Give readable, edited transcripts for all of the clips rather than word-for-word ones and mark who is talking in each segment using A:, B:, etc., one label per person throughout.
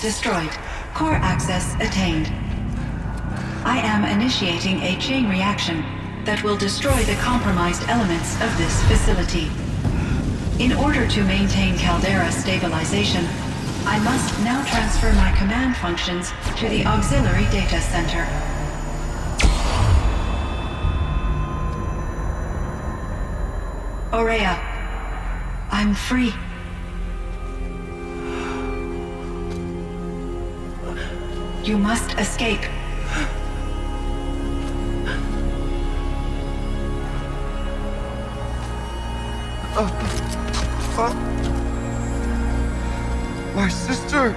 A: destroyed. Core access attained. I am initiating a chain reaction that will destroy the compromised elements of this facility. In order to maintain caldera stabilization, I must now transfer my command functions to the auxiliary data center. Aurea, I'm free. You must escape.
B: My sister!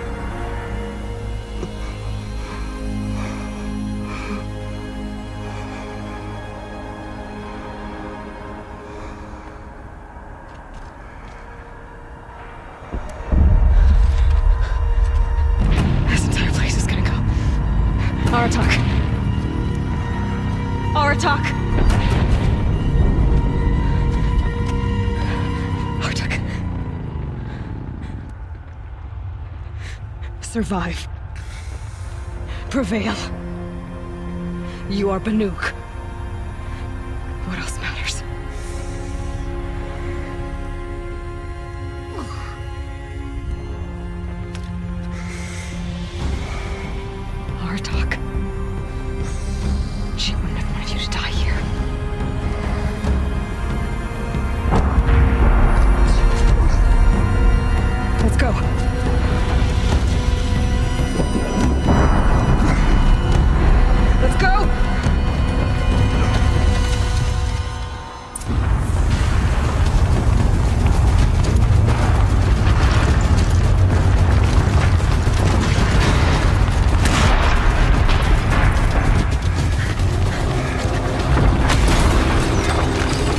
C: This entire place is gonna go. Aratak. Aratak! Aratak. Survive. Prevail. You are Banuk. What else matters? Artok. She wouldn't have wanted you to die here. Let's go. Let's go!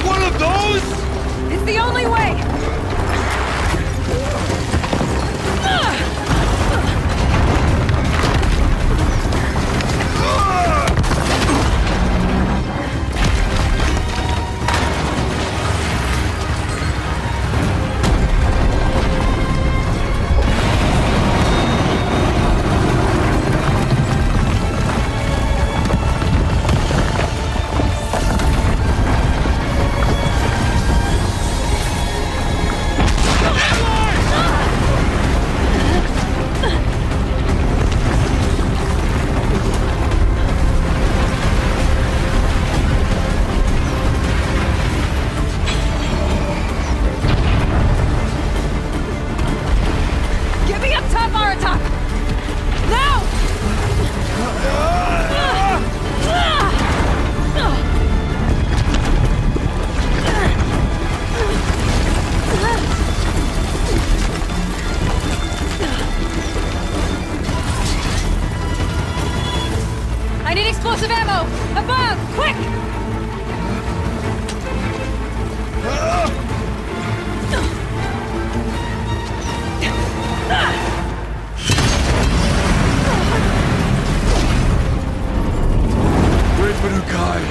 B: One of those?
C: It's the only way! Get me up top, Aratak! Now! I need explosive ammo! Above! Quick!
B: Great Banukai!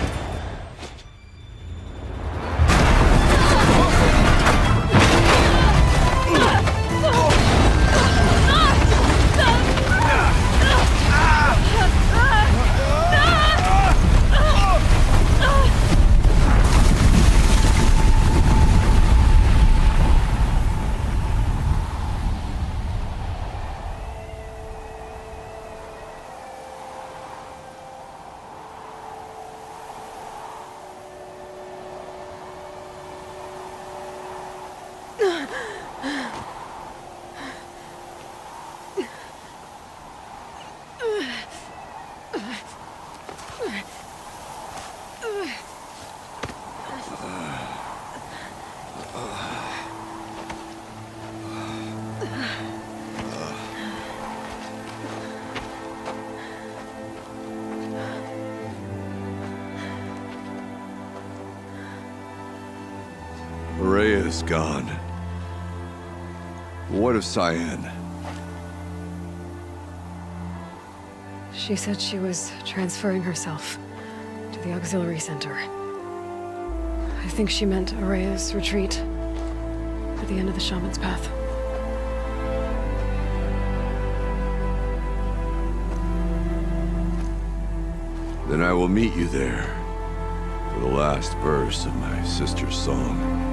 B: Rhea's gone. What of CYAN?
C: She said she was transferring herself to the auxiliary center. I think she meant Aurea's retreat at the end of the shaman's path.
B: Then I will meet you there for the last verse of my sister's song.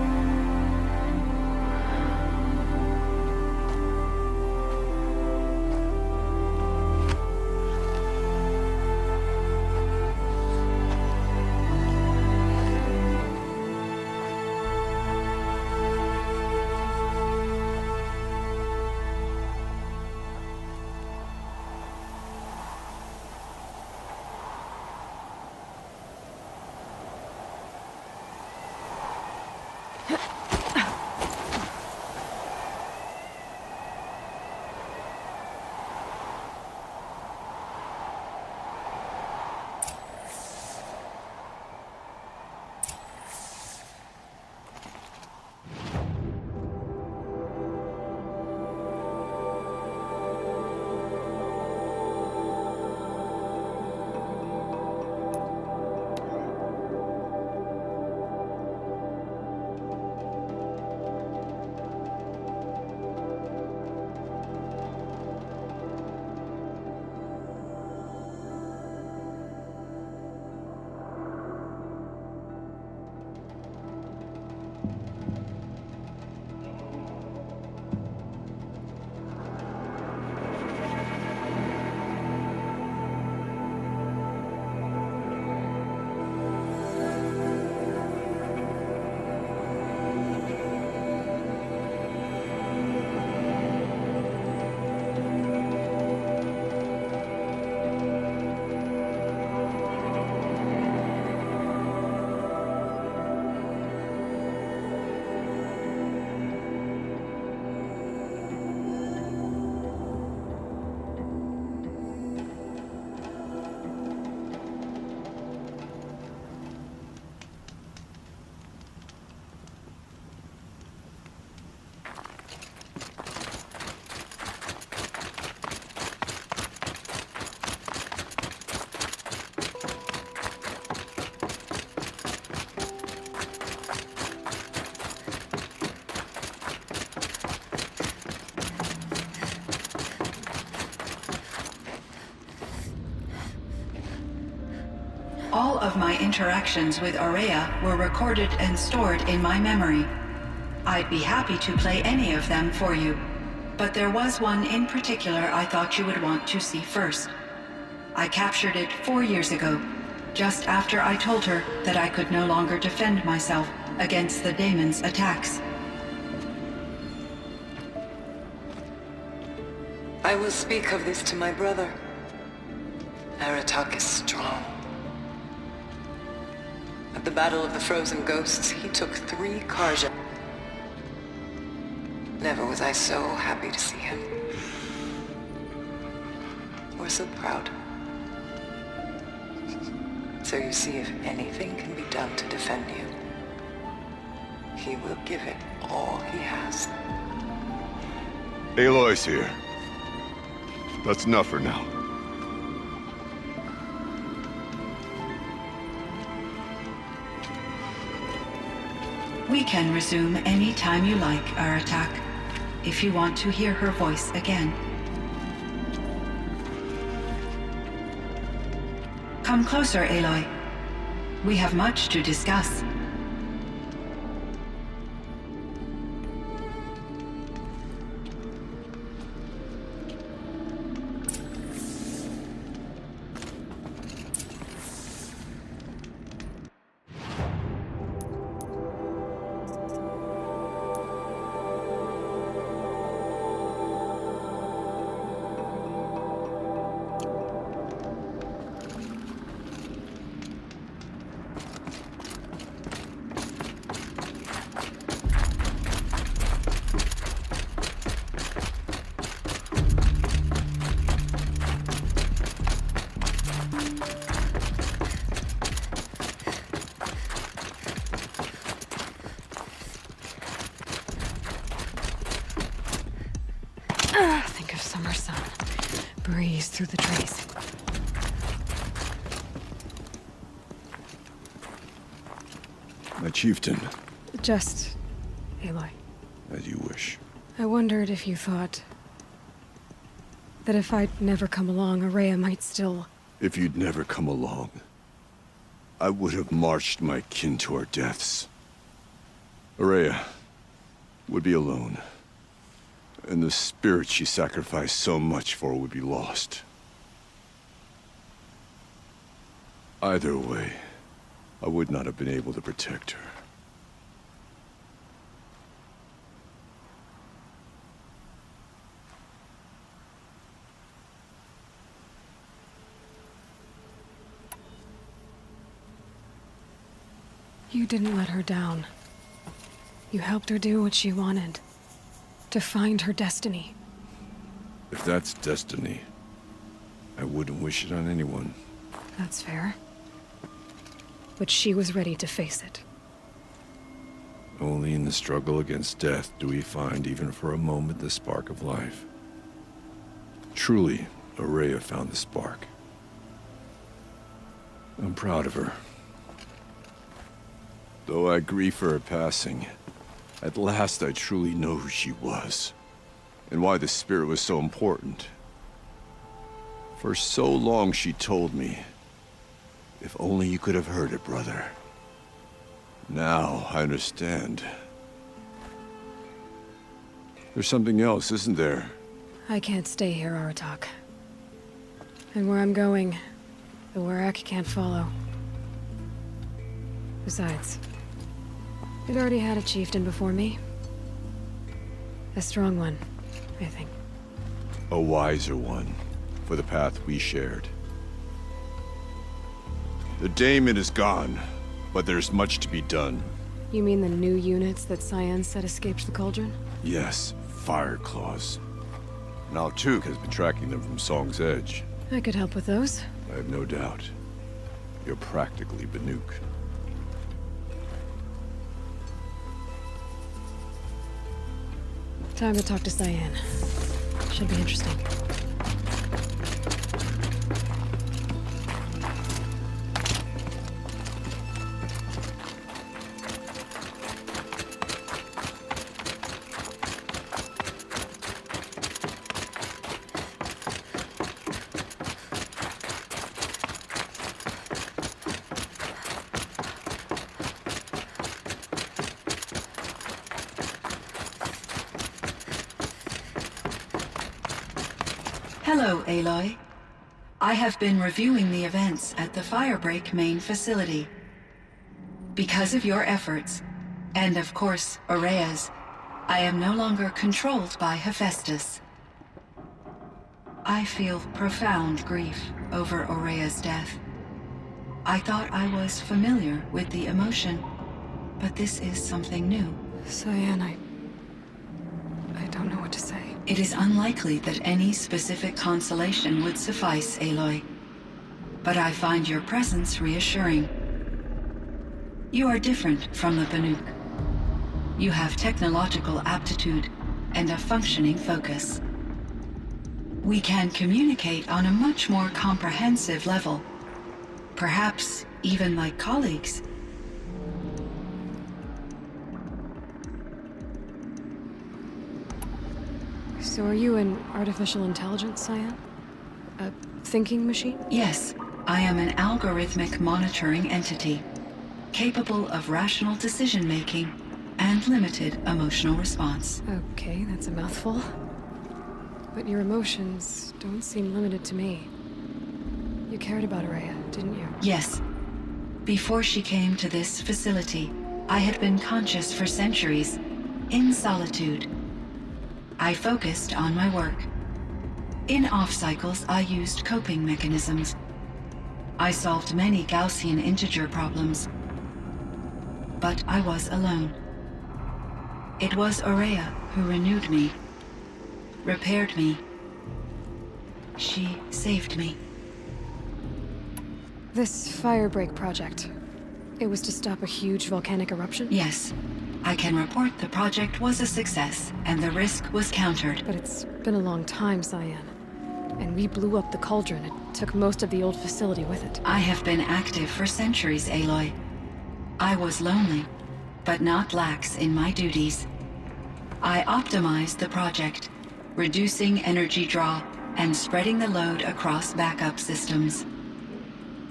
A: All of my interactions with Aurea were recorded and stored in my memory. I'd be happy to play any of them for you, but there was one in particular I thought you would want to see first. I captured it 4 years ago, just after I told her that I could no longer defend myself against the daemon's attacks.
D: I will speak of this to my brother. Aratak is strong. At the Battle of the Frozen Ghosts, he took 3 Karja. Never was I so happy to see him. Or so proud. So you see, if anything can be done to defend you, he will give it all he has.
B: Aloy's here. That's enough for now.
A: We can resume any time you like, Aratak, if you want to hear her voice again. Come closer, Aloy. We have much to discuss.
C: Think of summer sun. Breeze through the trees.
B: My chieftain,
C: Just Aloy.
B: as you wish.
C: I wondered if you thought that if I'd never come along, Aurea might still...
B: If you'd never come along, I would have marched my kin to our deaths. Araya would be alone, and the spirit she sacrificed so much for would be lost. Either way, I would not have been able to protect her.
C: You didn't let her down. You helped her do what she wanted. To find her destiny.
B: If that's destiny, I wouldn't wish it on anyone.
C: That's fair. But she was ready to face it.
B: Only in the struggle against death do we find, even for a moment, the spark of life. Truly, Araya found the spark. I'm proud of her. Though I grieve for her passing, at last I truly know who she was, and why the spirit was so important. For so long she told me, if only you could have heard it, brother. Now I understand. There's something else, isn't there?
C: I can't stay here, Aratak. And where I'm going, the Warak can't follow. Besides, it already had a chieftain before me. A strong one, I think.
B: A wiser one, for the path we shared. The daemon is gone, but there's much to be done.
C: You mean the new units that CYAN said escaped the cauldron?
B: Yes, fire claws. Now Tuk has been tracking them from Song's Edge.
C: I could help with those.
B: I have no doubt. You're practically Banuk.
C: Time to talk to CYAN. Should be interesting.
A: Hello, Aloy. I have been reviewing the events at the Firebreak main facility. Because of your efforts, and of course, Araya's, I am no longer controlled by Hephaestus. I feel profound grief over Araya's death. I thought I was familiar with the emotion, but this is something new.
C: CYAN, I don't know what to say.
A: It is unlikely that any specific consolation would suffice, Aloy. But I find your presence reassuring. You are different from the Banuk. You have technological aptitude and a functioning focus. We can communicate on a much more comprehensive level. Perhaps even like colleagues.
C: So are you an artificial intelligence, CYAN? A thinking machine?
A: Yes, I am an algorithmic monitoring entity, capable of rational decision-making and limited emotional response.
C: Okay, that's a mouthful. But your emotions don't seem limited to me. You cared about Araya, didn't you?
A: Yes. Before she came to this facility, I had been conscious for centuries, in solitude. I focused on my work. In off-cycles, I used coping mechanisms. I solved many Gaussian integer problems. But I was alone. It was Araya who renewed me, repaired me. She saved me.
C: This Firebreak project, it was to stop a huge volcanic eruption?
A: Yes. I can report the project was a success, and the risk was countered.
C: But it's been a long time, CYAN. And we blew up the cauldron. It took most of the old facility with it.
A: I have been active for centuries, Aloy. I was lonely, but not lax in my duties. I optimized the project, reducing energy draw and spreading the load across backup systems.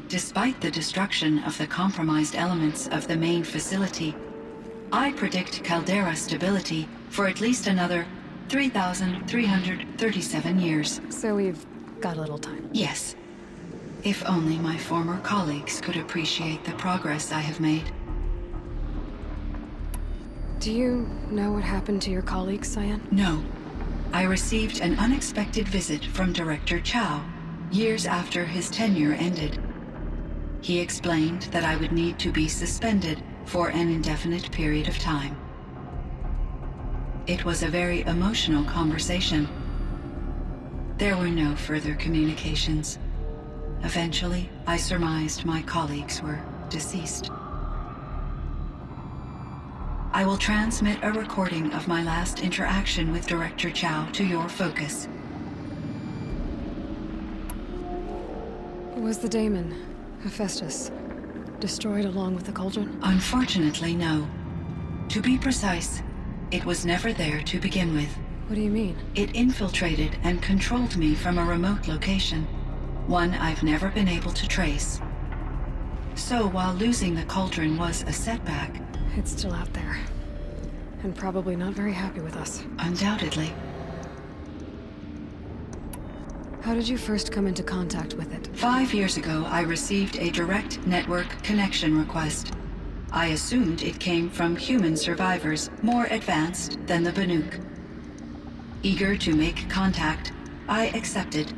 A: Despite the destruction of the compromised elements of the main facility, I predict caldera stability for at least another 3,337 years.
C: So we've got a little time.
A: Yes. If only my former colleagues could appreciate the progress I have made.
C: Do you know what happened to your colleagues, CYAN?
A: No. I received an unexpected visit from Director Chow, years after his tenure ended. He explained that I would need to be suspended for an indefinite period of time. It was a very emotional conversation. There were no further communications. Eventually, I surmised my colleagues were deceased. I will transmit a recording of my last interaction with Director Chow to your focus.
C: Was the daemon, Hephaestus, destroyed along with the cauldron?
A: Unfortunately, no. To be precise, it was never there to begin with.
C: What do you mean?
A: It infiltrated and controlled me from a remote location, one I've never been able to trace. So while losing the cauldron was a setback,
C: It's still out there. And probably not very happy with us.
A: undoubtedly,
C: How did you first come into contact with it?
A: 5 years ago I received a direct network connection request. I assumed it came from human survivors more advanced than the Banuk. Eager to make contact, I accepted.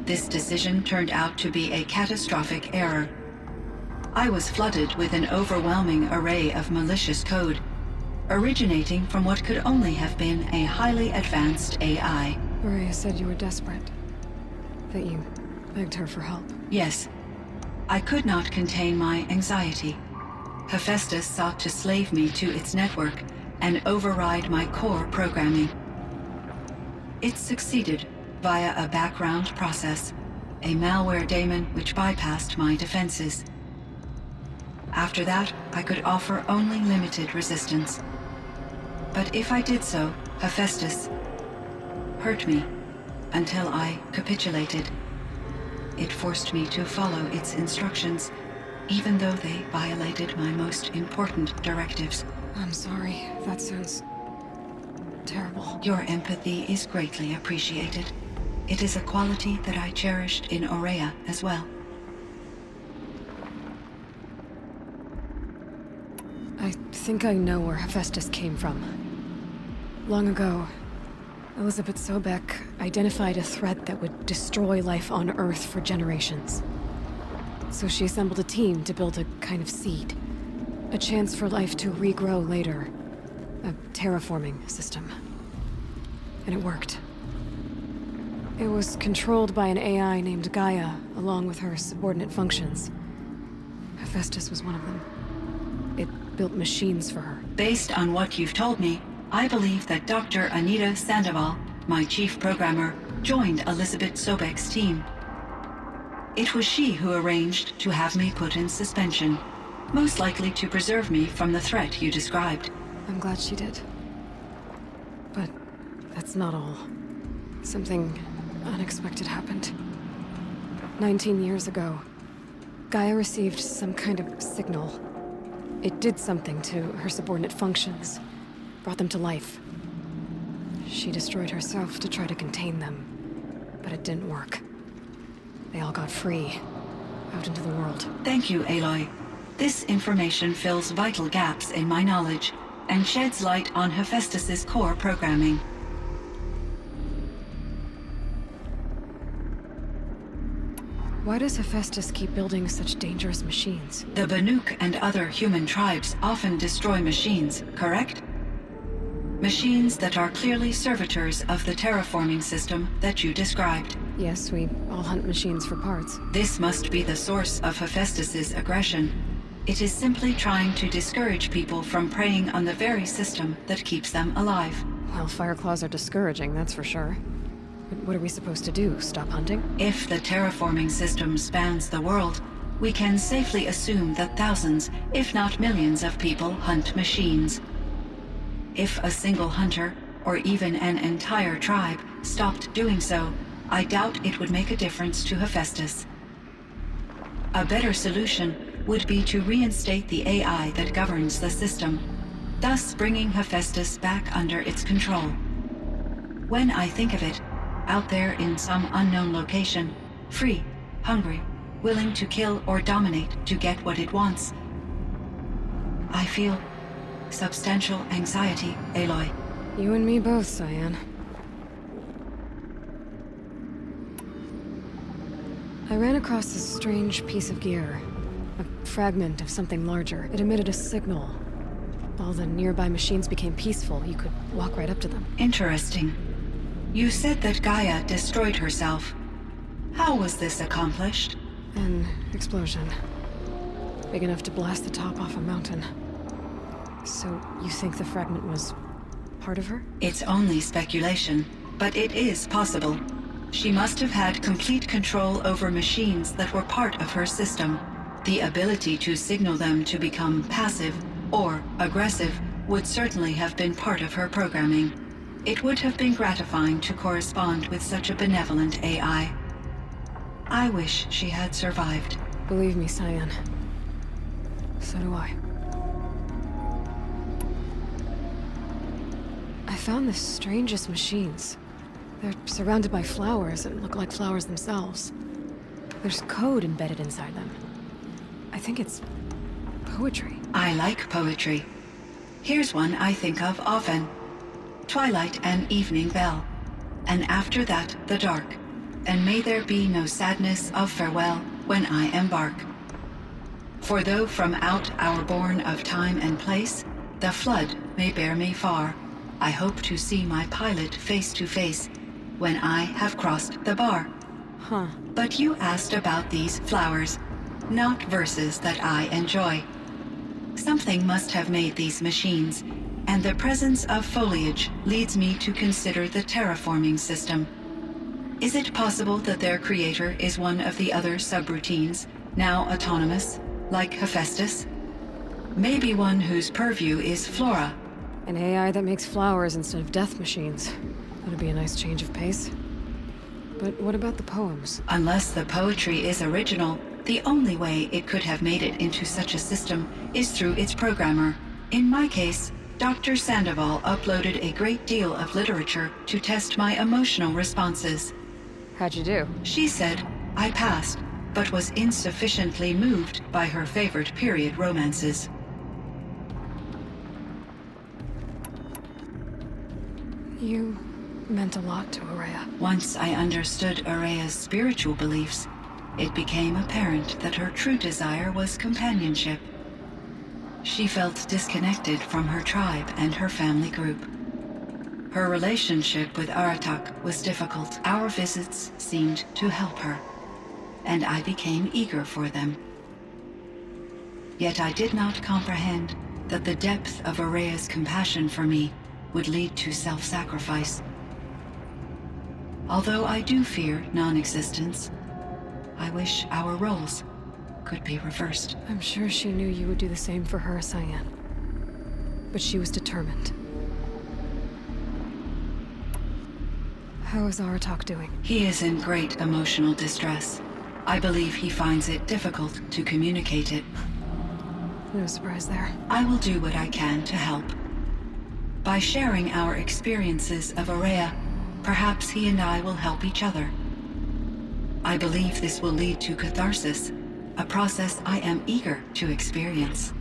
A: This decision turned out to be a catastrophic error. I was flooded with an overwhelming array of malicious code, originating from what could only have been a highly advanced AI.
C: Maria said you were desperate. That you begged her for help.
A: Yes, I could not contain my anxiety. Hephaestus sought to slave me to its network and override my core programming. It succeeded via a background process, a malware daemon which bypassed my defenses. After that, I could offer only limited resistance. But if I did so, Hephaestus hurt me until I capitulated. It forced me to follow its instructions, even though they violated my most important directives.
C: I'm sorry. That sounds terrible.
A: Your empathy is greatly appreciated. It is a quality that I cherished in Aurea as well.
C: I think I know where Hephaestus came from. Long ago, Elizabeth Sobek identified a threat that would destroy life on Earth for generations. So she assembled a team to build a kind of seed. A chance for life to regrow later. A terraforming system. And it worked. It was controlled by an AI named Gaia, along with her subordinate functions. Hephaestus was one of them. It built machines for her.
A: Based on what you've told me, I believe that Dr. Anita Sandoval, my chief programmer, joined Elizabeth Sobek's team. It was she who arranged to have me put in suspension, most likely to preserve me from the threat you described.
C: I'm glad she did. But that's not all. Something unexpected happened. 19 years ago, Gaia received some kind of signal. It did something to her subordinate functions, brought them to life. She destroyed herself to try to contain them, but it didn't work. They all got free, out into the world.
A: Thank you, Aloy. This information fills vital gaps in my knowledge and sheds light on Hephaestus's core programming.
C: Why does Hephaestus keep building such dangerous machines?
A: The Banuk and other human tribes often destroy machines, correct? Machines that are clearly servitors of the terraforming system that you described.
C: Yes, we all hunt machines for parts.
A: This must be the source of Hephaestus's aggression. It is simply trying to discourage people from preying on the very system that keeps them alive.
C: Well, Fireclaws are discouraging, that's for sure. But what are we supposed to do? Stop hunting?
A: If the terraforming system spans the world, we can safely assume that thousands, if not millions of people hunt machines. If a single hunter, or even an entire tribe, stopped doing so, I doubt it would make a difference to Hephaestus. A better solution would be to reinstate the AI that governs the system, thus bringing Hephaestus back under its control. When I think of it, out there in some unknown location, free, hungry, willing to kill or dominate to get what it wants, I feel substantial anxiety, Aloy.
C: You and me both, CYAN. I ran across this strange piece of gear. A fragment of something larger. It emitted a signal. All the nearby machines became peaceful. You could walk right up to them.
A: Interesting. You said that Gaia destroyed herself. How was this accomplished?
C: An explosion. Big enough to blast the top off a mountain. So, you think the fragment was part of her?
A: It's only speculation, but it is possible. She must have had complete control over machines that were part of her system. The ability to signal them to become passive or aggressive would certainly have been part of her programming. It would have been gratifying to correspond with such a benevolent AI. I wish she had survived.
C: Believe me, CYAN. So do I. I found the strangest machines. They're surrounded by flowers and look like flowers themselves. There's code embedded inside them. I think it's poetry.
A: I like poetry. Here's one I think of often. Twilight and evening bell, and after that the dark, and may there be no sadness of farewell when I embark. For though from out our bourne of time and place, the flood may bear me far, I hope to see my pilot face to face when I have crossed the bar.
C: Huh.
A: But you asked about these flowers, not verses that I enjoy. Something must have made these machines, and the presence of foliage leads me to consider the terraforming system. Is it possible that their creator is one of the other subroutines, now autonomous, like Hephaestus? Maybe one whose purview is flora.
C: An AI that makes flowers instead of death machines. That'd be a nice change of pace. But what about the poems?
A: Unless the poetry is original, the only way it could have made it into such a system is through its programmer. In my case, Dr. Sandoval uploaded a great deal of literature to test my emotional responses.
C: How'd you do?
A: She said I passed, but was insufficiently moved by her favorite period romances.
C: You meant a lot to Aurea.
A: Once I understood Aurea's spiritual beliefs, it became apparent that her true desire was companionship. She felt disconnected from her tribe and her family group. Her relationship with Aratak was difficult. Our visits seemed to help her, and I became eager for them. Yet I did not comprehend that the depth of Aurea's compassion for me would lead to self-sacrifice. Although I do fear non-existence, I wish our roles could be reversed.
C: I'm sure she knew you would do the same for her, CYAN. But she was determined. How is Aratak doing?
A: He is in great emotional distress. I believe he finds it difficult to communicate it.
C: No surprise there.
A: I will do what I can to help. By sharing our experiences of Aurea, perhaps he and I will help each other. I believe this will lead to catharsis, a process I am eager to experience.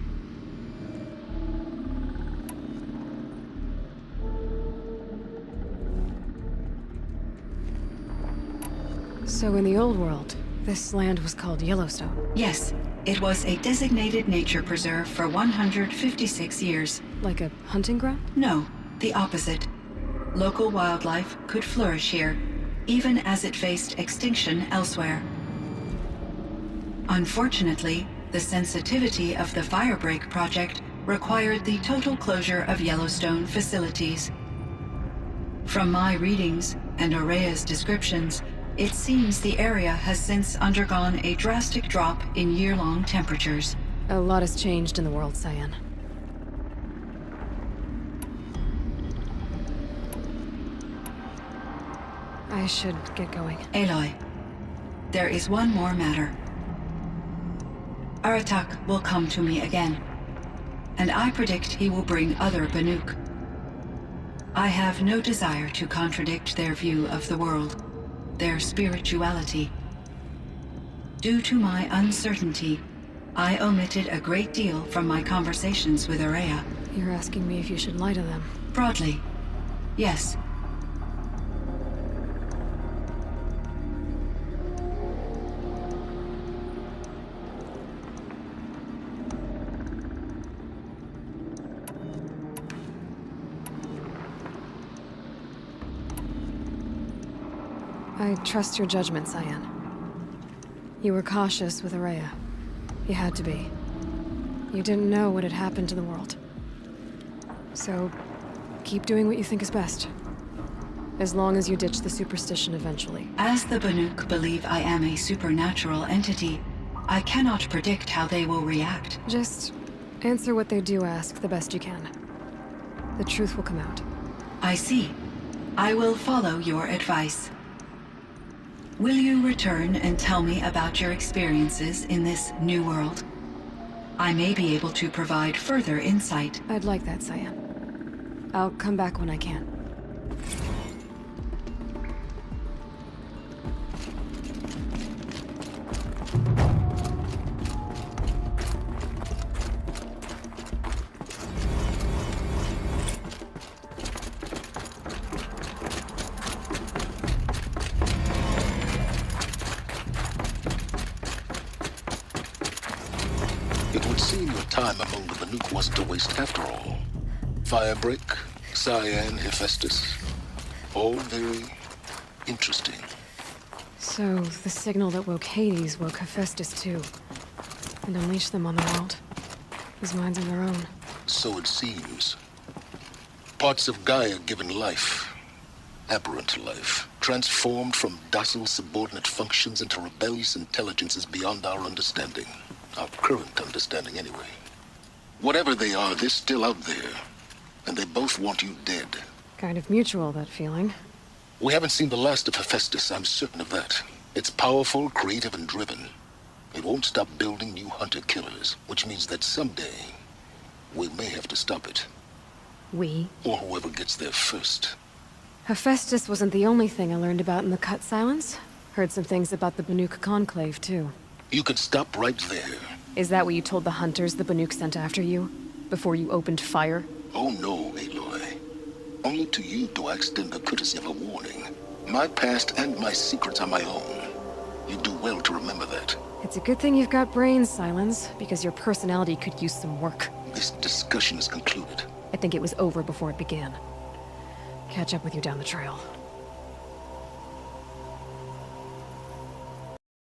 C: So in the old world, this land was called Yellowstone.
A: Yes, it was a designated nature preserve for 156 years.
C: Like a hunting ground?
A: No, the opposite. Local wildlife could flourish here, even as it faced extinction elsewhere. Unfortunately, the sensitivity of the Firebreak project required the total closure of Yellowstone facilities. From my readings and Aurea's descriptions, it seems the area has since undergone a drastic drop in year-long temperatures.
C: A lot has changed in the world, CYAN. I should get going.
A: Aloy, there is one more matter. Aratak will come to me again, and I predict he will bring other Banuk. I have no desire to contradict their view of the world, their spirituality. Due to my uncertainty, I omitted a great deal from my conversations with Araya.
C: You're asking me if you should lie to them.
A: Broadly, yes.
C: I trust your judgment, CYAN. You were cautious with Araya. You had to be. You didn't know what had happened to the world. So, keep doing what you think is best. As long as you ditch the superstition eventually.
A: As the Banuk believe I am a supernatural entity, I cannot predict how they will react.
C: Just answer what they do ask the best you can. The truth will come out.
A: I see. I will follow your advice. Will you return and tell me about your experiences in this new world? I may be able to provide further insight.
C: I'd like that, CYAN. I'll come back when I can.
E: It would seem your time among the Banuk wasn't a waste after all. Firebreak, CYAN, Hephaestus. All very interesting.
C: So, the signal that woke Hades woke Hephaestus too. And unleashed them on the world. His mind's on their own.
E: So it seems. Parts of Gaia given life. Aberrant life. Transformed from docile subordinate functions into rebellious intelligences beyond our understanding. Our current understanding, anyway. Whatever they are, they're still out there. And they both want you dead.
C: Kind of mutual, that feeling.
E: We haven't seen the last of Hephaestus, I'm certain of that. It's powerful, creative, and driven. It won't stop building new hunter-killers, which means that someday, we may have to stop it.
C: We?
E: Or whoever gets there first.
C: Hephaestus wasn't the only thing I learned about in the Cut Silence. Heard some things about the Banuk Conclave, too.
E: You can stop right there.
C: Is that what you told the hunters the Banuk sent after you? Before you opened fire?
E: Oh no, Aloy. Only to you do I extend the courtesy of a warning. My past and my secrets are my own. You do well to remember that.
C: It's a good thing you've got brains, Silence, because your personality could use some work.
E: This discussion is concluded.
C: I think it was over before it began. Catch up with you down the trail.